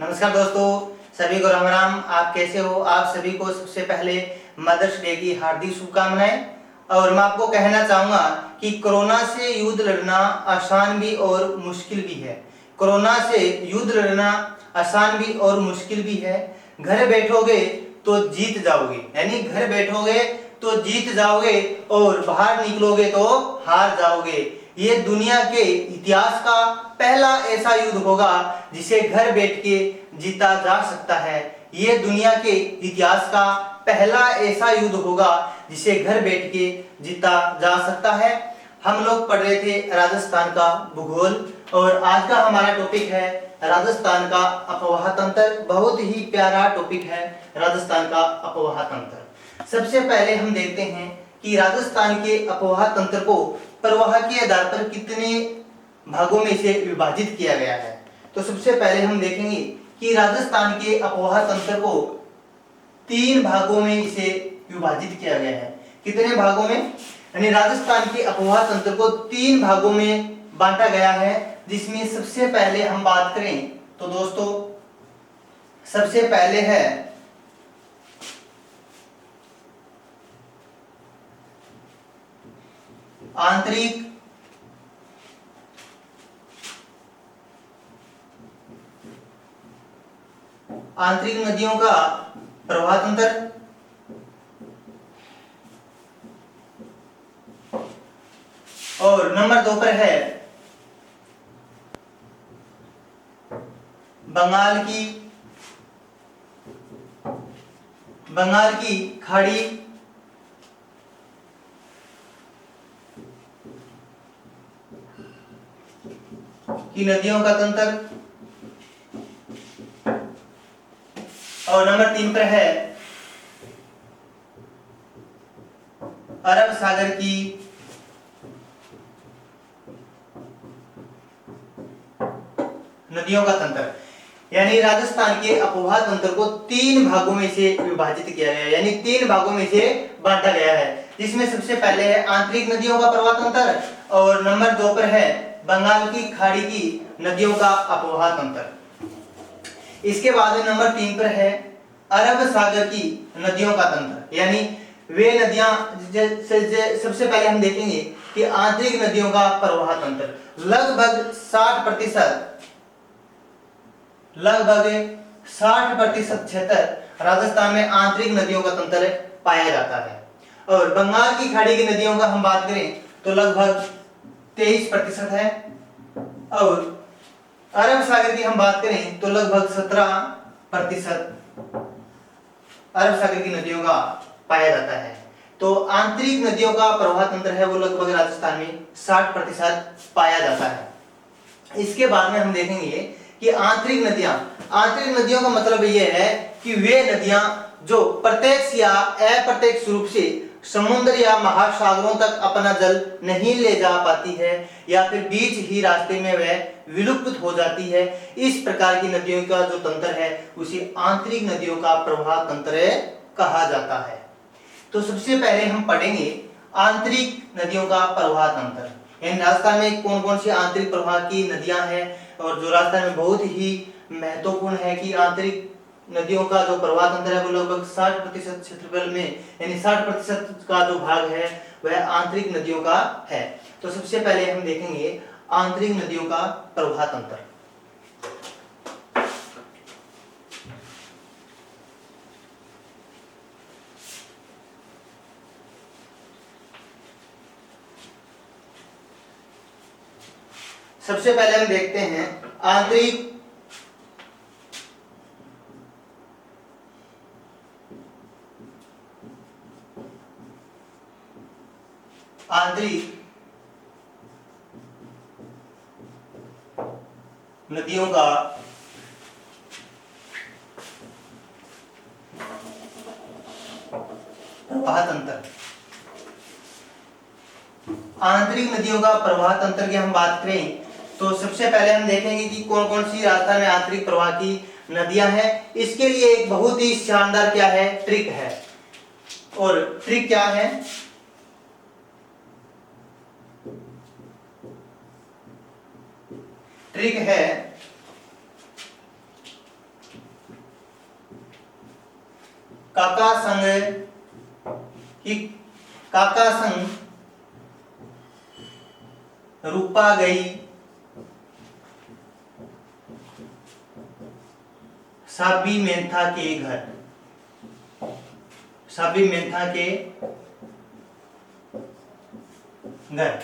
नमस्कार दोस्तों, सभी को राम राम। आप कैसे हो? आप सभी को सबसे पहले मदर्स डे की हार्दिक शुभकामनाएं। और मैं आपको कहना चाहूँगा कि कोरोना से युद्ध लड़ना आसान भी और मुश्किल भी है। कोरोना से युद्ध लड़ना आसान भी और मुश्किल भी है। घर बैठोगे तो जीत जाओगे, यानी घर बैठोगे तो जीत जाओगे और बाहर निकलोगे तो हार जाओगे। ये दुनिया के इतिहास का पहला ऐसा युद्ध होगा जिसे घर बैठ के जीता जा सकता है। ये दुनिया के इतिहास का पहला ऐसा युद्ध होगा जिसे घर बैठ के जीता जा सकता है। हम लोग पढ़ रहे थे राजस्थान का भूगोल और आज का हमारा टॉपिक है राजस्थान का अफवाह तंत्र। बहुत ही प्यारा टॉपिक है राजस्थान का अफवाह तंत्र। सबसे पहले हम देखते हैं कि राजस्थान के अफवाह तंत्र को प्रवाह के आधार पर कितने भागों में से विभाजित किया गया है। तो सबसे पहले हम देखेंगे कि राजस्थान के अफवाह तंत्र को 3 भागों में इसे विभाजित किया गया है। कितने भागों में? यानी राजस्थान के अफवाह तंत्र को 3 भागों में बांटा गया है, जिसमें सबसे पहले हम बात करें तो दोस्तों सबसे पहले है आंतरिक नदियों का प्रवाह तंत्र। और नंबर 2 पर है बंगाल की खाड़ी की नदियों का तंत्र। और नंबर 3 पर है अरब सागर की नदियों का तंत्र। यानी राजस्थान के अफवाह तंत्र को 3 भागों में से विभाजित किया गया है, यानी 3 भागों में से बांटा गया है, जिसमें सबसे पहले है आंतरिक नदियों का प्रवाह तंत्र और नंबर 2 पर है बंगाल की खाड़ी की नदियों का अफवाह तंत्र। इसके बाद में नंबर 3 पर है अरब सागर की नदियों का तंत्र। यानी वे नदियां सबसे पहले हम देखेंगे कि आंतरिक नदियों का प्रवाह तंत्र लगभग 60% क्षेत्र राजस्थान में आंतरिक नदियों का तंत्र पाया जाता है। और बंगाल की खाड़ी की नदियों का हम बात करें तो लगभग 23% है। और अरब सागर की हम बात करें तो लगभग 17% अरब सागर की नदियों का पाया जाता है। तो आंतरिक नदियों का प्रवाह तंत्र है वो लगभग राजस्थान में 60% पाया जाता है। इसके बाद में हम देखेंगे कि आंतरिक नदियों का मतलब यह है कि वे नदियां जो प्रत्यक्ष या अप्रत्यक्ष रूप से समुद्र या महासागरों तक अपना जल नहीं ले जा पाती है या फिर बीच ही रास्ते में वह विलुप्त हो जाती है। इस प्रकार की नदियों का जो तंत्र है उसे आंतरिक नदियों का प्रवाह तंत्र कहा जाता है। तो सबसे पहले हम पढ़ेंगे आंतरिक नदियों का प्रवाह तंत्र। यानी राजस्थान में कौन कौन सी आंतरिक प्रवाह की नदियां हैं और जो राजस्थान में बहुत ही महत्वपूर्ण है कि आंतरिक नदियों का जो प्रवाह तंत्र है वो लगभग 60% क्षेत्रफल में, यानी 60% का जो भाग है वह आंतरिक नदियों का है। तो सबसे पहले हम देखेंगे आंतरिक नदियों का प्रवाह तंत्र। सबसे पहले हम देखते हैं आंतरिक नदियों का प्रवाह तंत्र। आंतरिक नदियों का प्रवाह तंत्र की हम बात करें तो सबसे पहले हम देखेंगे कि कौन कौन सी राजस्थान में आंतरिक प्रवाह की नदियां हैं। इसके लिए एक बहुत ही शानदार क्या है, ट्रिक है। और ट्रिक क्या है? ट्रिक है काकासंग की काकासंग रूपा गई साबी मेंथा के घर, साबी मेंथा के घर।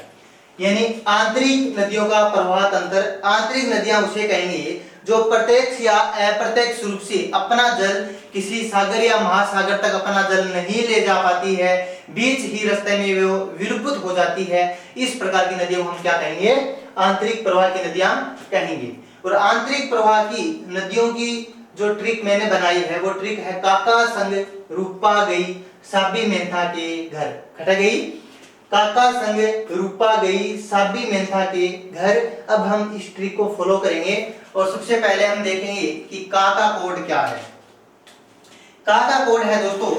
यानी आंतरिक नदियों का प्रवाह तंत्र, आंतरिक नदियां उसे कहेंगे जो प्रत्यक्ष या अप्रत्यक्ष रूप से अपना जल किसी सागर या महासागर तक अपना जल नहीं ले जा पाती है, बीच ही रास्ते में वो विलुप्त हो जाती है। इस प्रकार की नदियों को हम क्या कहेंगे? आंतरिक प्रवाह की नदियां कहेंगे। और आंतरिक प्रवाह की नदियों की जो ट्रिक मैंने बनाई है वो ट्रिक है काकासंग रूपा गई साबी मेंथा के घर। खटा गई काकासंग रूपा गई साबी मेंथा के घर। अब हम इस ट्रिक को फॉलो करेंगे और सबसे पहले हम देखेंगे कि का कोड क्या है। का कोड है दोस्तों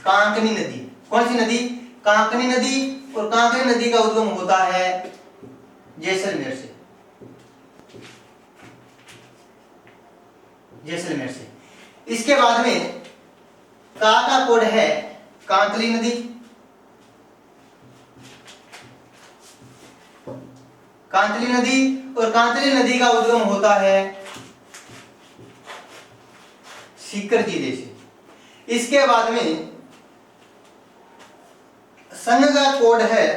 कांकनी नदी। कौन सी नदी? कांकनी नदी। और कांकनी नदी का उद्गम होता है जैसलमेर से, जैसलमेर से। इसके बाद में का कोड है कांतली नदी। कांतली नदी, और कांतली नदी का उद्गम होता है सीकर जिले से। इसके बाद में संघ का कोड है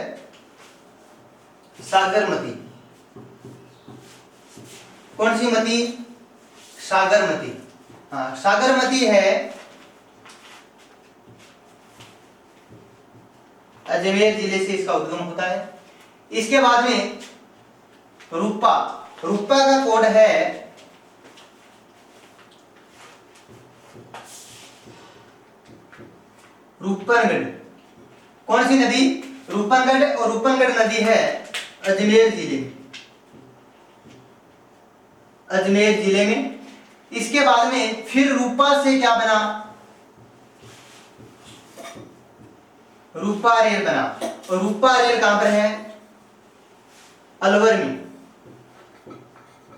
सागरमती। कौन सी मती? सागरमती। हाँ, सागरमती है अजमेर जिले से इसका उद्गम होता है। इसके बाद में रूपा, रूपा का कोड है रूपनगढ़। कौन सी नदी? रूपनगढ़। और रूपनगढ़ नदी है अजमेर जिले में, अजमेर जिले में। इसके बाद में फिर रूपा से क्या बना? रूपा रेल बना। और रूपा रेल कहां पर है? अलवर में,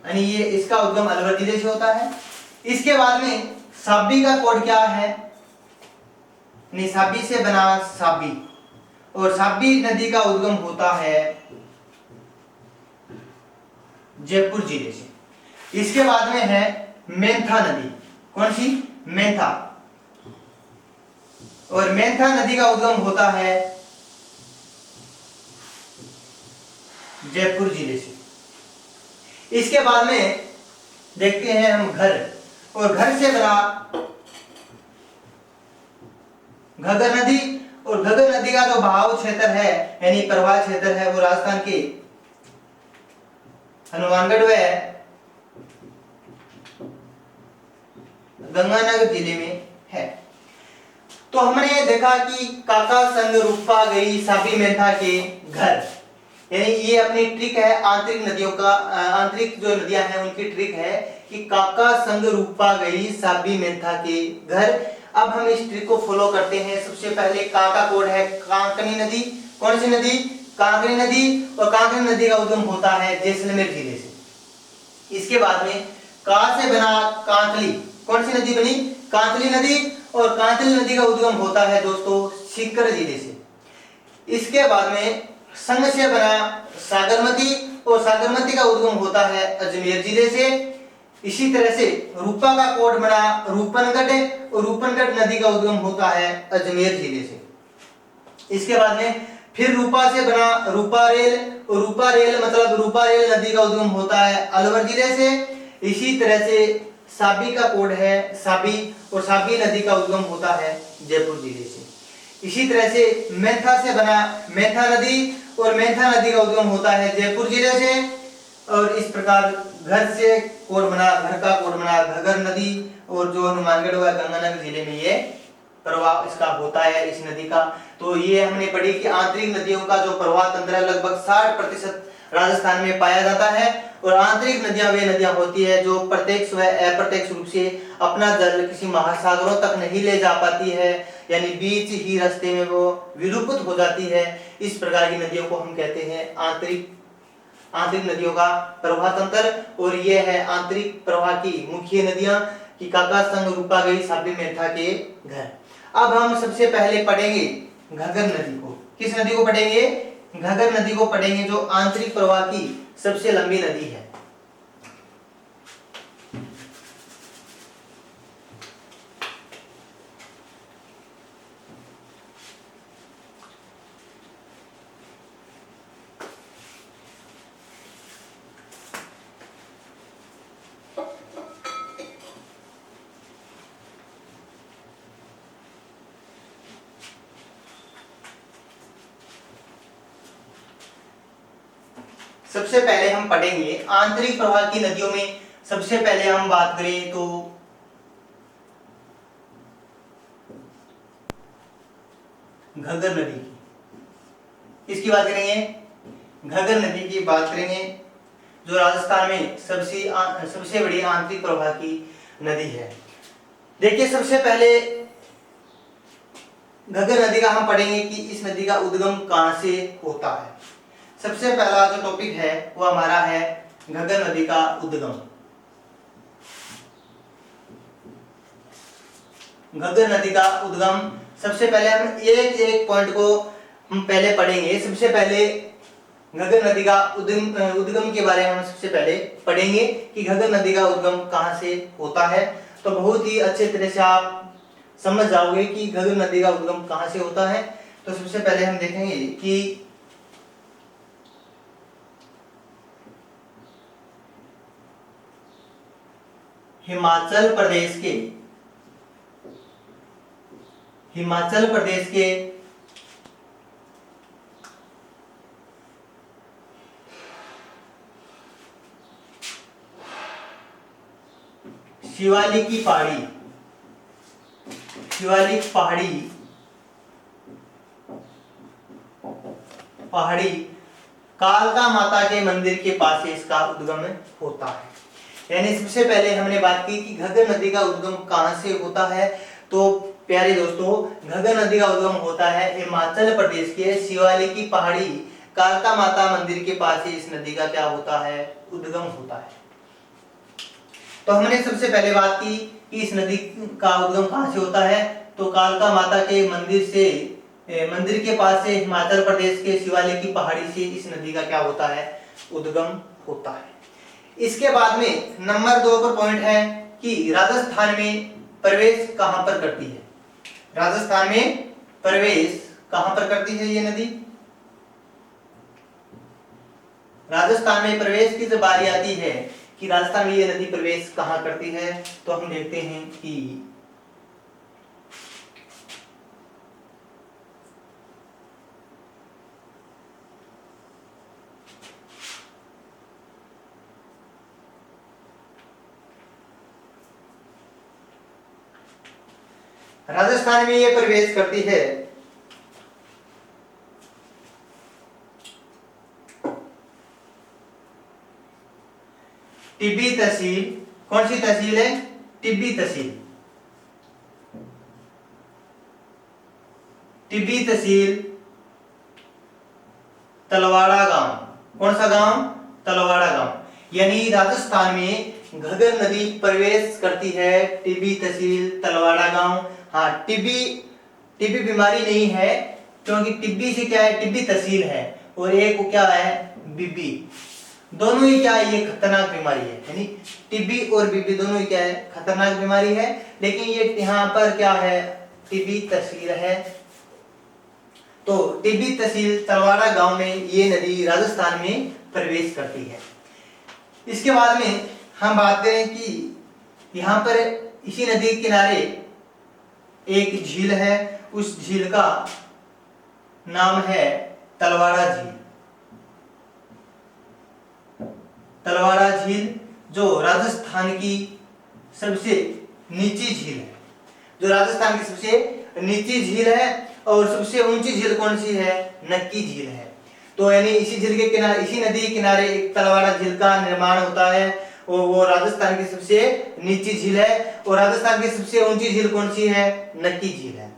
यानी ये इसका उद्गम अलवर जिले से होता है। इसके बाद में साबी का कोड क्या है? नहीं, साबी से बना साबी, और साबी नदी का उद्गम होता है जयपुर जिले से। इसके बाद में है मेंथा नदी। कौन सी? मेंथा। और मेंथा नदी का उद्गम होता है जयपुर जिले से। इसके बाद में देखते हैं हम घर, और घर से बना घग्गर नदी। और घग्गर नदी का जो बहाव क्षेत्र है यानी प्रवाह क्षेत्र है वो राजस्थान के हनुमानगढ़ व गंगानगर जिले में है। तो हमने देखा कि काकासंग रूपा गई साबी मेंथा के घर, यानी ये अपनी ट्रिक है आंतरिक नदियों का, आंतरिक जो नदियां हैं उनकी ट्रिक है कि काकासंग रूपा गई साबी मेंथा के घर। अब हम इस ट्रिक को फॉलो करते हैं। सबसे पहले का कोड है कांकनी नदी। कौन सी नदी? कांकनी नदी। और कांकनी नदी का उद्गम होता है जैसलमेर जिले से। इसके बाद में का से बना कांतली। कौन सी नदी बनी? कांतली नदी। और कांतली नदी का उद्गम होता है दोस्तों सीकर जिले से। इसके बाद में संघ से बना सागरमती, और सागरमती का उद्गम होता है अजमेर जिले से। इसी तरह से रूपा का कोड बना रूपनगढ़, और रूपनगढ़ नदी का उद्गम होता है अजमेर जिले से। इसके बाद में फिर रूपा से बना रूपा रेल, और रूपा रेल मतलब रूपा रेल नदी का उद्गम होता है अलवर जिले से। इसी तरह से साबी का कोड है साबी, और साबी नदी का उद्गम होता है जयपुर जिले से। इसी तरह से मेंथा से बना मेंथा नदी, और मेंथा नदी का उद्गम होता है जयपुर जिले से। और इस प्रकार घर से कोड बना, घर का कोड बना घग्गर नदी, और जो हनुमानगढ़ व गंगानगर जिले में ये प्रवाह इसका होता है इस नदी का। तो ये हमने पढ़ी कि आंतरिक नदियों का जो प्रवाह तंत्र है लगभग 60% राजस्थान में पाया जाता है। और आंतरिक नदियां वे नदियां होती है जो प्रत्यक्ष व अप्रत्यक्ष रूप से अपना जल किसी महासागरों तक नहीं ले जा पाती है, यानी बीच ही रास्ते में वो विलुप्त हो जाती है। इस प्रकार की नदियों को हम कहते हैं आंतरिक आंतरिक नदियों का प्रवाह तंत्र, और ये है आंतरिक प्रवाह की मुख्य नदियां कि काका संग रूपा गई साबी मेथा के घर। अब हम सबसे पहले पढ़ेंगे घग्गर नदी को। किस नदी को पढ़ेंगे? घग्गर नदी को पढ़ेंगे, जो आंतरिक प्रवाह की सबसे लंबी नदी है। सबसे पहले हम पढ़ेंगे आंतरिक प्रवाह की नदियों में। सबसे पहले हम बात करें तो घग्गर नदी की। किसकी बात करेंगे? घग्गर नदी की बात करेंगे, जो राजस्थान में सबसे बड़ी आंतरिक प्रवाह की नदी है। देखिए, सबसे पहले घग्गर नदी का हम पढ़ेंगे कि इस नदी का उद्गम कहां से होता है। सबसे पहला जो टॉपिक है वो हमारा है घग्गर नदी का उद्गम। घग्गर नदी का उद्गम, सबसे पहले हम एक एक पॉइंट को हम पहले पढ़ेंगे। सबसे पहले घग्गर नदी का उद्गम के बारे में हम सबसे पहले पढ़ेंगे कि घग्गर नदी का उद्गम कहां से होता है। तो बहुत ही अच्छे तरह से आप समझ जाओगे कि घग्गर नदी का उद्गम कहां से होता है। तो सबसे पहले हम देखेंगे कि हिमाचल प्रदेश के शिवालिक पहाड़ी कालका माता के मंदिर के पास से इसका उद्गम होता है। यानी सबसे पहले हमने बात की कि घग्गर नदी का उद्गम कहां से होता है। तो प्यारे दोस्तों, घग्गर नदी का उद्गम होता है हिमाचल प्रदेश के शिवालिक की पहाड़ी कालका माता मंदिर के पास से इस नदी का क्या होता है? उद्गम होता है। तो हमने सबसे पहले बात की कि इस नदी का उद्गम कहां से होता है। तो कालका माता के मंदिर के पास से हिमाचल प्रदेश के शिवालिक की पहाड़ी से इस नदी का क्या होता है? उद्गम होता है। इसके बाद में नंबर 2 पर पॉइंट है कि राजस्थान में प्रवेश कहां पर करती है। राजस्थान में प्रवेश कहां पर करती है ये नदी? राजस्थान में प्रवेश की जब बारी आती है कि राजस्थान में ये नदी प्रवेश कहां करती है, तो हम देखते हैं कि राजस्थान में ये प्रवेश करती है टिब्बी तहसील। कौन सी तहसील है? टिब्बी तहसील। टिब्बी तहसील तलवाड़ा गांव। कौन सा गांव? तलवाड़ा गांव। यानी राजस्थान में घग्गर नदी प्रवेश करती है टिब्बी तहसील तलवाड़ा गांव। हाँ, टिब्बी बीमारी नहीं है, क्योंकि टिब्बी से क्या है? टिब्बी तहसील है, और एक को क्या है? बीबी। दोनों ही क्या है? ये खतरनाक बीमारी है। यानी टिब्बी और बीबी दोनों ही क्या है? खतरनाक बीमारी है। लेकिन ये यहाँ पर क्या है? टिब्बी तहसील है। तो टिब्बी तहसील तलवाड़ा गांव में ये नदी राजस्थान में प्रवेश करती है। इसके बाद में हम बात करें कि यहाँ पर इसी नदी के किनारे एक झील है। उस झील का नाम है तलवाड़ा झील। तलवाड़ा झील जो राजस्थान की सबसे निची झील है, जो राजस्थान की सबसे निची झील है। और सबसे ऊंची झील कौन सी है? नक्की झील है। तो यानी इसी झील के किनारे, इसी नदी के किनारे एक तलवाड़ा झील का निर्माण होता है। वो राजस्थान की सबसे निची झील है। और राजस्थान की सबसे ऊंची झील कौन सी है? नक्की झील है।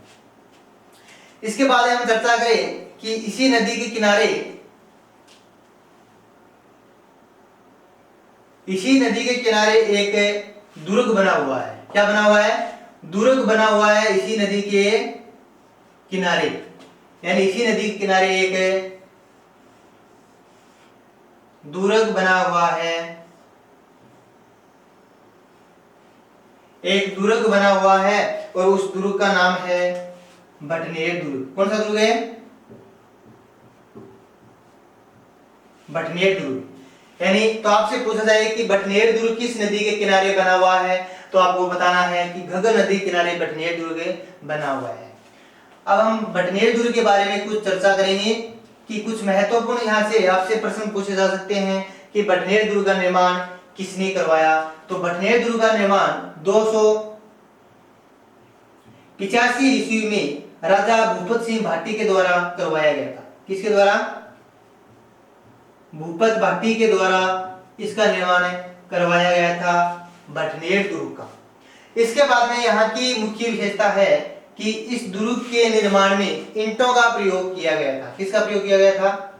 इसके बाद हम चर्चा करें कि इसी नदी के किनारे इसी नदी के किनारे एक दुर्ग बना हुआ है। क्या बना हुआ है? दुर्ग बना हुआ है इसी नदी के किनारे, यानी इसी नदी के किनारे एक दुर्ग बना हुआ है, एक दुर्ग बना हुआ है और उस दुर्ग का नाम है बटनेर दुर्ग। कौन सा दुर्ग है? बटनेर दुर्ग। यानी तो आपसे पूछा जाए कि बटनेर दुर्ग किस नदी के किनारे बना हुआ है, तो आपको बताना है कि घग्गर नदी के किनारे बटनेर दुर्ग बना हुआ है। अब हम बटनेर दुर्ग के बारे में कुछ चर्चा करेंगे कि कुछ महत्वपूर्ण यहाँ से आपसे प्रश्न पूछे जा सकते हैं कि बटनेर दुर्ग का निर्माण किसने करवाया। तो बटनेर दुर्ग का निर्माण 285 ईस्वी में राजा भूपत सिंह भाटी के द्वारा करवाया गया था। किसके द्वारा? भूपत भाटी के द्वारा इसका निर्माण करवाया गया था, बटनेर दुर्ग का। इसके बाद में यहाँ की मुख्य विशेषता है कि इस दुर्ग के निर्माण में ईंटों का प्रयोग किया गया था। किसका प्रयोग किया गया था?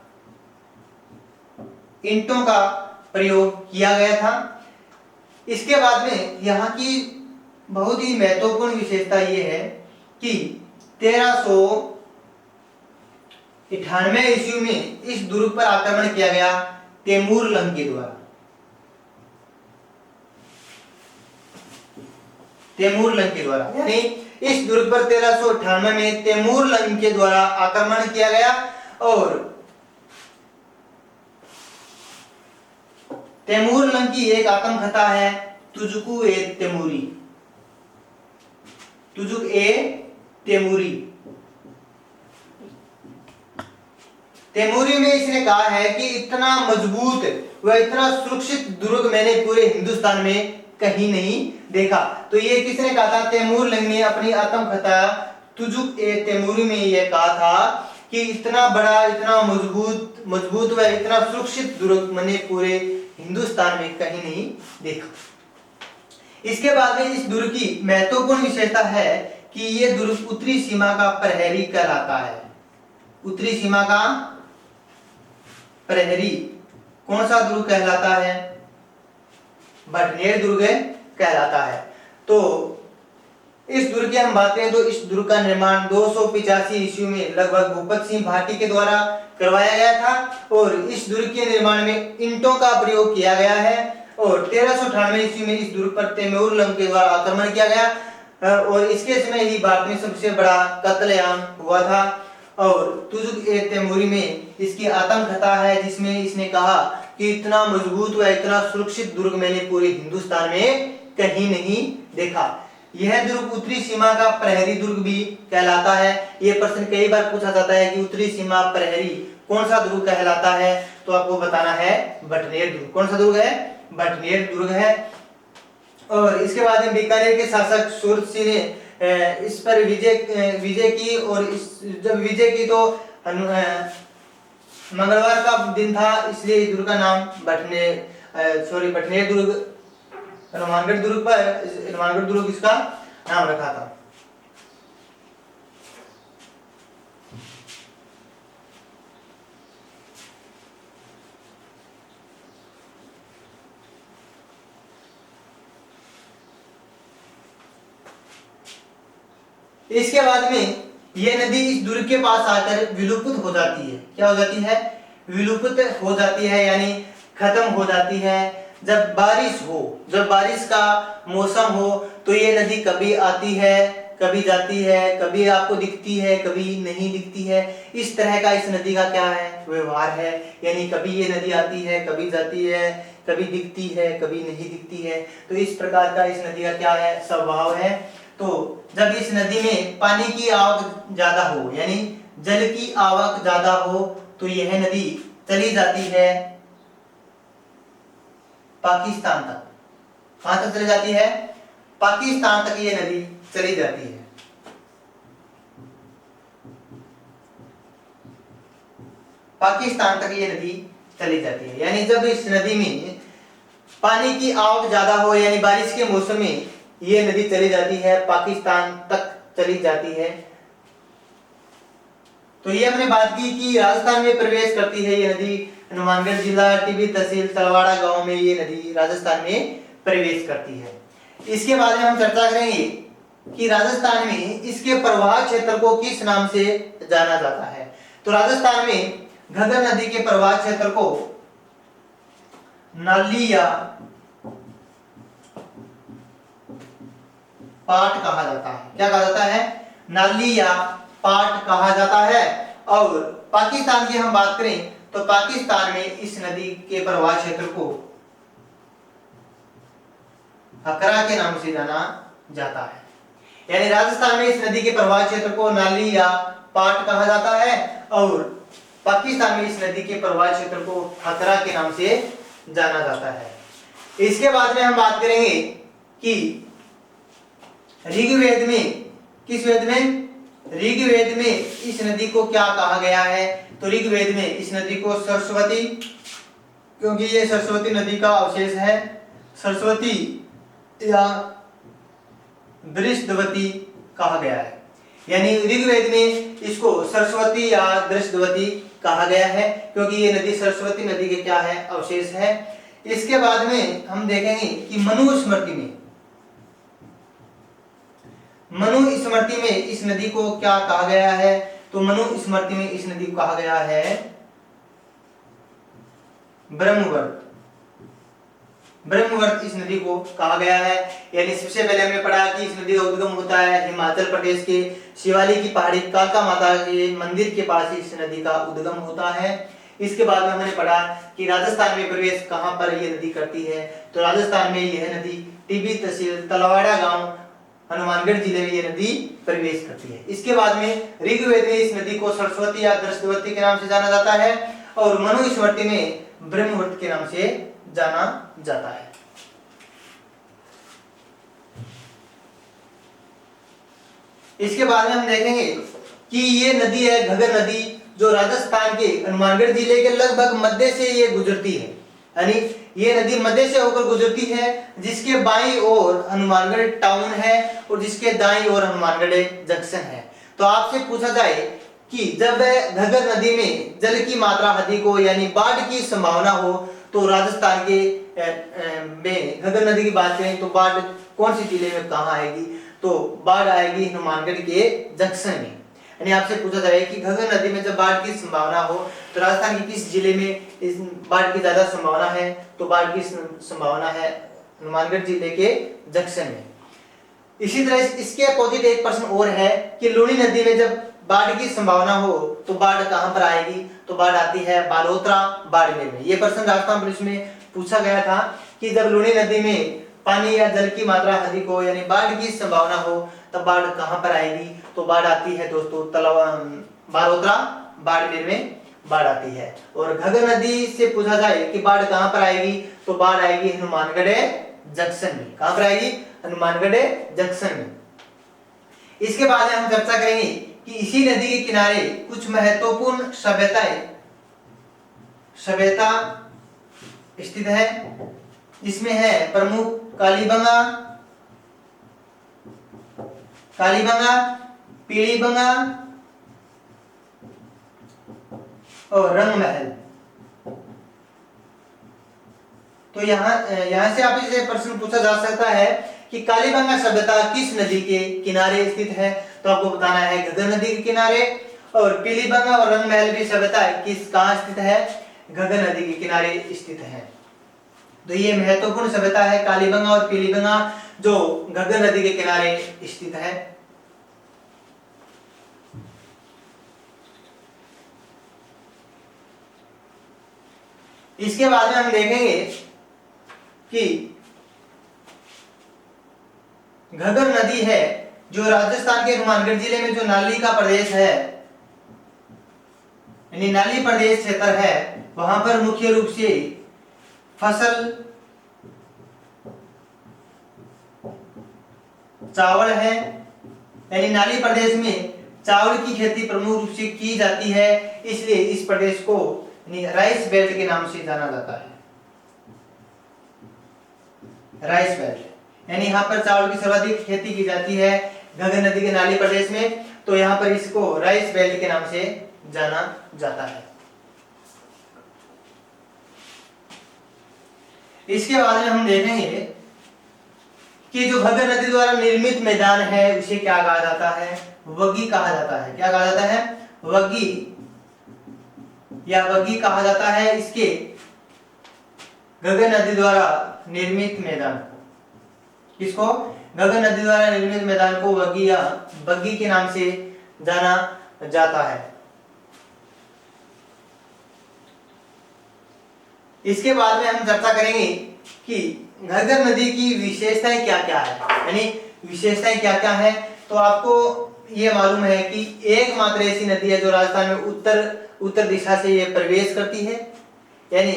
ईंटों का प्रयोग किया गया था। इसके बाद में यहाँ की बहुत ही महत्वपूर्ण विशेषता यह है कि 1398 ईस्वी में इस दुर्ग पर आक्रमण किया गया तैमूर लंग के द्वारा। तैमूर लंग के द्वारा, यानी इस दुर्ग पर 1398 में तैमूर लंग के द्वारा आक्रमण किया गया। और तैमूर लंग की एक आत्मकथा है तुजुक ए तैमूरी। तुजुक ए तैमूरी। तैमूरी में इसने कहा है कि इतना मजबूत व इतना सुरक्षित दुर्ग मैंने पूरे हिंदुस्तान में कहीं नहीं देखा। तो ये किसने कहा था? तैमूर लंग ने अपनी आत्मकथा तुजुक ए तैमूरी में यह कहा था कि इतना बड़ा, इतना मजबूत व इतना सुरक्षित दुर्ग मैंने पूरे हिंदुस्तान में कहीं नहीं देखा। इसके बाद में इस दुर्ग की महत्वपूर्ण विशेषता है कि यह दुर्ग उत्तरी सीमा का प्रहरी कहलाता है। उत्तरी सीमा का प्रहरी कौन सा दुर्ग कहलाता है? बटनेर दुर्ग कहलाता है। तो इस दुर्ग की हम बात करें तो इस दुर्ग का निर्माण 285 ईस्वी में लगभग भूपत सिंह भाटी के द्वारा करवाया गया था और इस दुर्ग के निर्माण में ईंटों का प्रयोग किया गया है। और 1398 ईस्वी में इस दुर्ग पर तैमूर लंग के द्वारा आक्रमण किया गया और इसके समय ही भारत में सबसे बड़ा कत्लेआम हुआ था। और तुजुक ए तैमूरी में इसकी आत्मकथा है जिसमें इसने कहा कि इतना मजबूत व इतना सुरक्षित दुर्ग मैंने पूरे हिंदुस्तान में कहीं नहीं देखा। यह दुर्ग उत्तरी सीमा का प्रहरी दुर्ग भी कहलाता है। यह प्रश्न कई बार पूछा जाता है कि उत्तरी सीमा प्रहरी कौन सा दुर्ग कहलाता है, तो आपको बताना है बटनेर दुर्ग। कौन सा दुर्ग है? बटनेर दुर्ग है। और इसके बाद में बीकानेर के शासक सूरत सिंह ने इस पर विजय की और जब विजय की तो मंगलवार का दिन था, इसलिए इस दुर्ग का नाम बटनेर दुर्ग, हनुमानगढ़ दुर्ग इसका नाम रखा था। इसके बाद में यह नदी इस दुर्ग के पास आकर विलुप्त हो जाती है। क्या हो जाती है? विलुप्त हो जाती है, यानी खत्म हो जाती है। जब बारिश का मौसम हो तो ये नदी कभी आती है, कभी जाती है, कभी आपको दिखती है, कभी नहीं दिखती है। इस तरह का इस नदी का क्या है? व्यवहार है। यानी कभी ये नदी आती है, कभी जाती है, कभी दिखती है, कभी नहीं दिखती है। तो इस प्रकार का इस नदी का क्या है? स्वभाव है। तो जब इस नदी में पानी की आवक ज्यादा हो, यानी जल की आवक ज्यादा हो, तो यह नदी चली जाती है पाकिस्तान तक। कहां तक चली जाती है? पाकिस्तान तक ये नदी चली जाती है। पाकिस्तान तक ये नदी चली जाती है। यानी जब इस नदी में पानी की आवक ज्यादा हो, यानी बारिश के मौसम में ये नदी चली जाती है, पाकिस्तान तक चली जाती है। तो ये हमने बात की कि राजस्थान में प्रवेश करती है ये नदी हनुमानगढ़ जिला टीबी तहसील तलवाड़ा गांव में ये नदी राजस्थान में प्रवेश करती है। इसके बाद में हम चर्चा करेंगे कि राजस्थान में इसके प्रवाह क्षेत्र को किस नाम से जाना जाता है। तो राजस्थान में घग्गर नदी के प्रवाह क्षेत्र को नाली या पाट कहा जाता है। क्या कहा जाता है? नाली या पाट कहा जाता है। और पाकिस्तान की हम बात करें तो पाकिस्तान में इस नदी के प्रवाह क्षेत्र को हकरा के नाम से जाना जाता है। यानी राजस्थान में इस नदी के प्रवाह क्षेत्र को नाली या पाट कहा जाता है और पाकिस्तान में इस नदी के प्रवाह क्षेत्र को हकरा के नाम से जाना जाता है। इसके बाद में हम बात करेंगे कि ऋग्वेद में, किस वेद में? ऋग्वेद में इस नदी को क्या कहा गया है? तो ऋग्वेद में इस नदी को सरस्वती, क्योंकि ये सरस्वती नदी का अवशेष है, सरस्वती या दृष्टवती कहा गया है। यानी ऋग्वेद में इसको सरस्वती या दृष्टवती कहा गया है क्योंकि ये नदी सरस्वती नदी के क्या है? अवशेष है। इसके बाद में हम देखेंगे कि मनुस्मृति में, मनुस्मृति में इस नदी को क्या कहा गया है? तो मनुस्मृति में इस नदी को कहा गया है ब्रह्मवर्त। ब्रह्मवर्त इस नदी को कहा गया है। यानी सबसे पहले हमने पढ़ा कि इस नदी का उद्गम होता है हिमाचल प्रदेश के शिवालिक की पहाड़ी कालका माता के मंदिर के पास इस नदी का उद्गम होता है। इसके बाद में हमने पढ़ा कि राजस्थान में प्रवेश कहां पर यह नदी करती है। तो राजस्थान में यह नदी टीबी तहसील तलवाड़ा गांव हनुमानगढ़ जिले में यह नदी प्रवेश करती है। इसके बाद में ऋग्वेद में इस नदी को सरस्वती या दृष्टवती के नाम से जाना जाता है और मनुस्मृति में ब्रह्मवर्त के नाम से जाना जाता है। इसके बाद में हम देखेंगे कि ये नदी है घग्गर नदी, जो राजस्थान के हनुमानगढ़ जिले के लगभग मध्य से ये गुजरती है। यानी ये नदी मध्य से होकर गुजरती है, जिसके बाईं ओर हनुमानगढ़ टाउन है और जिसके दाईं ओर हनुमानगढ़ जंक्शन है। तो आपसे पूछा जाए कि जब घग्गर नदी में जल की मात्रा अधिक हो यानी बाढ़ की संभावना हो तो राजस्थान के में घग्गर नदी की बात करें तो बाढ़ कौन सी जिले में कहाँ आएगी? तो बाढ़ आएगी हनुमानगढ़ के जंक्शन में। यानी आपसे पूछा जाए कि घग्गर नदी में जब बाढ़ की संभावना हो तो राजस्थान के किस जिले में इस बाढ़ की ज्यादा संभावना है? तो बाढ़ की संभावना है हनुमानगढ़ जिले के जंक्शन में। इसी तरह इसके अपोजिट एक प्रश्न और है कि लूनी नदी में जब बाढ़ की संभावना हो तो बाढ़ कहां पर आएगी? तो बाढ़ आती है बालोतरा बाड़मेर में। यह प्रश्न राजस्थान पुलिस में पूछा गया था कि जब लूनी नदी में पानी या जल की मात्रा अधिक हो यानी बाढ़ की संभावना हो तब बाढ़ कहां पर आएगी? तो बाढ़ आती है दोस्तों बालोतरा बाड़मेर में बाढ़ आती है। और घग्गर नदी से पूछा जाए कि बाढ़ कहां पर आएगी? तो बाढ़ आएगी हनुमानगढ़ जंक्शन में। कहां पर आएगी? हनुमानगढ़ जंक्शन में। इसके बाद हम चर्चा करेंगे कि इसी नदी के किनारे कुछ महत्वपूर्ण सभ्यता स्थित है। इसमें है प्रमुख कालीबंगा, पीलीबंगा और रंग महल। तो यहाँ से आप इसे प्रश्न पूछा जा सकता है कि कालीबंगा सभ्यता किस नदी के किनारे स्थित है? तो आपको बताना है घग्गर नदी के किनारे। और पीलीबंगा और रंग महल भी सभ्यता कहाँ स्थित है? घग्गर नदी के किनारे स्थित है। तो ये महत्वपूर्ण सभ्यता है कालीबंगा और पीलीबंगा जो घग्गर नदी के किनारे स्थित है। इसके बाद में हम देखेंगे कि घग्गर नदी है जो राजस्थान के हनुमानगढ़ जिले में जो नाली का प्रदेश है यानी नाली प्रदेश क्षेत्र है वहां पर मुख्य रूप से फसल चावल है। यानी नाली प्रदेश में चावल की खेती प्रमुख रूप से की जाती है, इसलिए इस प्रदेश को राइस बेल्ट के नाम से जाना जाता है। राइस बेल्ट यानी यहाँ पर चावल की सर्वाधिक खेती की जाती है घग्गर नदी के नाली प्रदेश में, तो यहाँ पर इसको राइस बेल्ट के नाम से जाना जाता है। इसके बाद में हम देखेंगे कि जो घग्गर नदी द्वारा निर्मित मैदान है उसे क्या कहा जाता है, वगी कहा जाता है। क्या कहा जाता है, वगी या वगी कहा जाता है इसके घग्गर नदी द्वारा निर्मित मैदान को। किसको, घग्गर नदी द्वारा निर्मित मैदान को वगी या बग्गी के नाम से जाना जाता है। इसके बाद में हम चर्चा करेंगे कि घग्गर नदी की विशेषताएं क्या क्या है, यानी विशेषताएं क्या क्या है। तो आपको ये मालूम है कि एकमात्र ऐसी नदी है जो राजस्थान में उत्तर दिशा से ये प्रवेश करती है, यानी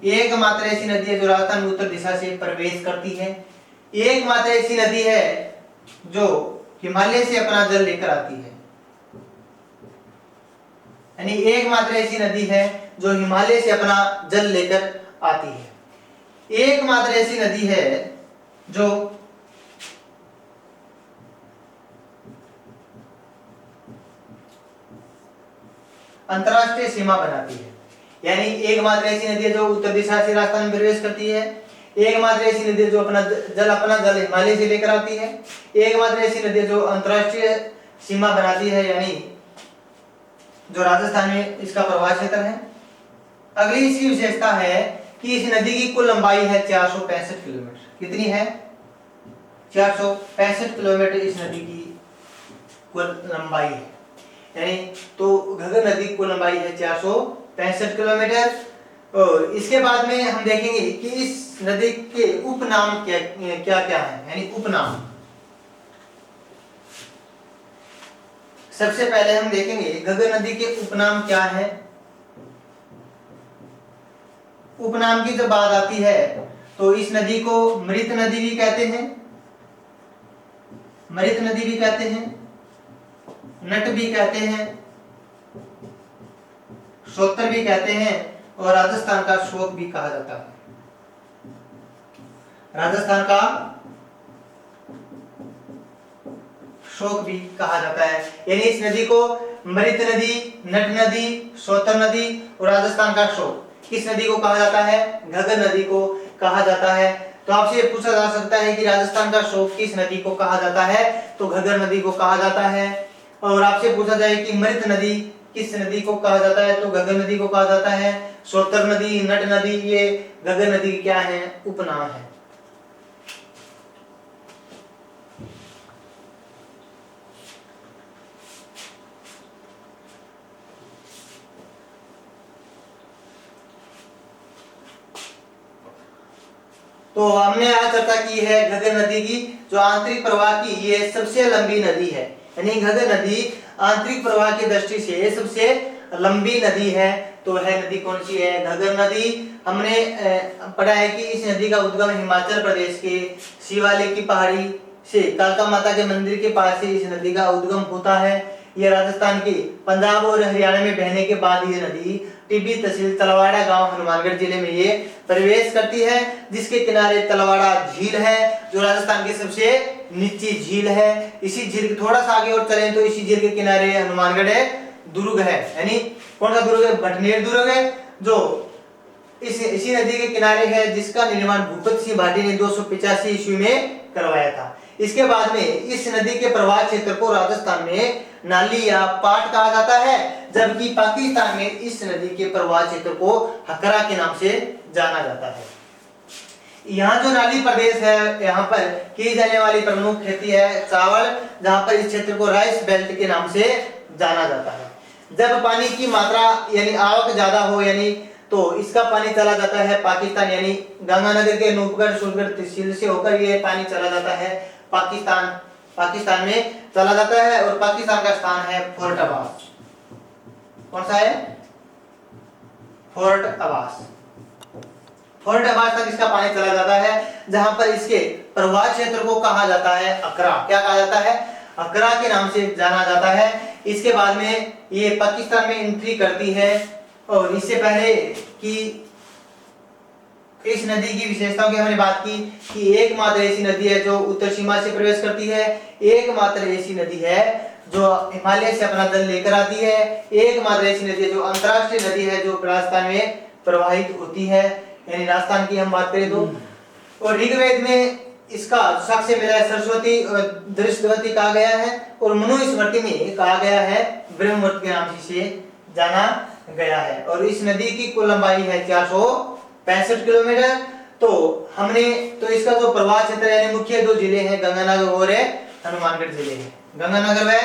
एकमात्र ऐसी नदी है जो राजस्थान में उत्तर दिशा से प्रवेश करती है। एकमात्र ऐसी नदी है जो हिमालय से अपना जल लेकर आती है, यानी एकमात्र ऐसी नदी है जो हिमालय से अपना जल लेकर आती है। एकमात्र ऐसी नदी है जो अंतरराष्ट्रीय सीमा बनाती है, यानी एकमात्र ऐसी नदी है जो उत्तर दिशा से राजस्थान में प्रवेश करती है। एकमात्र ऐसी नदी है जो अपना जल हिमालय से लेकर आती है। एकमात्र ऐसी नदी है जो अंतरराष्ट्रीय सीमा बनाती है, यानी जो राजस्थान में इसका प्रवाह क्षेत्र है। अगली इसकी विशेषता है कि इस नदी की कुल लंबाई है 465 किलोमीटर। कितनी है, 465 किलोमीटर इस नदी की कुल लंबाई है, यानी तो घग्गर नदी की कुल लंबाई है 465 किलोमीटर। और इसके बाद में हम देखेंगे कि इस नदी के उपनाम क्या क्या है, यानी उपनाम। सबसे पहले हम देखेंगे घग्गर नदी के उपनाम क्या है। उपनाम की जब बात आती है तो इस नदी को मृत नदी भी कहते हैं, मृत नदी भी कहते हैं, नट भी कहते हैं, सोतर भी कहते हैं और राजस्थान का शोक भी कहा जाता है। राजस्थान का शोक भी कहा जाता है, यानी इस नदी को मृत नदी, नट नदी, सोतर नदी और राजस्थान का शोक, किस नदी को कहा जाता है, घग्गर नदी को कहा जाता है। तो आपसे पूछा जा सकता है कि राजस्थान का शोक किस नदी को कहा जाता है, तो घग्गर नदी को कहा जाता है। और आपसे पूछा जाए कि मृत नदी किस नदी को कहा जाता है, तो घग्गर नदी को कहा जाता है। सोतर नदी, नट नदी, ये घग्गर नदी के क्या है, उपनाम है। तो हमने आज चर्चा की है घग्गर नदी की, जो आंतरिक प्रवाह की ये सबसे लंबी नदी है, यानी घग्गर नदी आंतरिक प्रवाह की दृष्टि से सबसे लंबी नदी है। तो है नदी कौन सी है, घग्गर नदी। हमने पढ़ा है कि इस नदी का उद्गम हिमाचल प्रदेश के शिवालिक की पहाड़ी से कालका माता के मंदिर के पास से इस नदी का उद्गम होता है। यह राजस्थान के पंजाब और हरियाणा में बहने के बाद ये नदी टिब्बी तहसील तलवाड़ा गांव हनुमानगढ़ जिले में ये प्रवेश करती है, जिसके किनारे तलवाड़ा झील है जो राजस्थान की सबसे निचली झील है। इसी झील के थोड़ा सा आगे और चलें तो इसी झील के किनारे हनुमानगढ़ दुर्ग है, यानी कौन सा दुर्ग है, भटनेर दुर्ग है, जो इसी नदी के किनारे है, जिसका निर्माण भूपत सिंह भाटी ने 285 ईस्वी में करवाया था। इसके बाद में इस नदी के प्रवाह क्षेत्र को राजस्थान में नाली या पाट कहा जाता है, जबकि पाकिस्तान में इस नदी के प्रवाह क्षेत्र को हकरा के नाम से जाना जाता है। यहाँ जो नाली प्रदेश है, यहाँ पर की जाने वाली प्रमुख खेती है चावल, जहाँ पर इस क्षेत्र को राइस बेल्ट के नाम से जाना जाता है। जब पानी की मात्रा यानी आवक ज्यादा हो, यानी तो इसका पानी चला जाता है पाकिस्तान, यानी गंगानगर के नूपगढ़ सूरगढ़ तहसील से होकर ये पानी चला जाता है पाकिस्तान में चला जाता है। और पाकिस्तान का स्थान है फोर्ट अब्बास। कौन सा है, फोर्ट अब्बास। फोर्ट अब्बास तक इसका पानी चला जाता है, जहां पर इसके प्रवाह क्षेत्र को कहा जाता है अकरा। क्या कहा जाता है, अकरा के नाम से जाना जाता है। इसके बाद में ये पाकिस्तान में एंट्री करती है। और इससे पहले कि इस नदी की विशेषताओं की हमने बात की कि एकमात्र ऐसी नदी है जो उत्तर सीमा से प्रवेश करती है, एकमात्र ऐसी नदी है जो हिमालय से अपना जल लेकर आती है, एकमात्र ऐसी नदी है जो अंतरराष्ट्रीय नदी है जो राजस्थान में प्रवाहित होती है, यानी राजस्थान की हम बात करें तो। और ऋग्वेद में इसका साक्ष्य मिला है, सरस्वती दृष्टवती कहा गया है, और मनुस्मृति में कहा गया है ब्रह्मवती के नाम से जाना गया है। और इस नदी की कुल लंबाई है 465 किलोमीटर। तो हमने तो इसका जो प्रवाह क्षेत्र यानी मुख्य दो जिले हैं गंगानगर और हनुमानगढ़ जिले हैं। गंगानगर में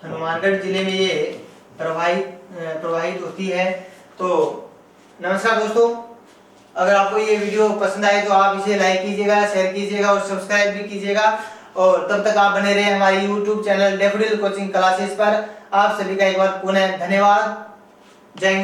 हनुमानगढ़ जिले में ये प्रवाहित होती है। तो नमस्कार दोस्तों, अगर आपको ये वीडियो पसंद आए तो आप इसे लाइक कीजिएगा, शेयर कीजिएगा और सब्सक्राइब भी कीजिएगा। और तब तक आप बने रहे हमारे YouTube channel daffodil coaching classes पर। आप सभी का एक बार पुनः धन्यवाद। जय हिंद।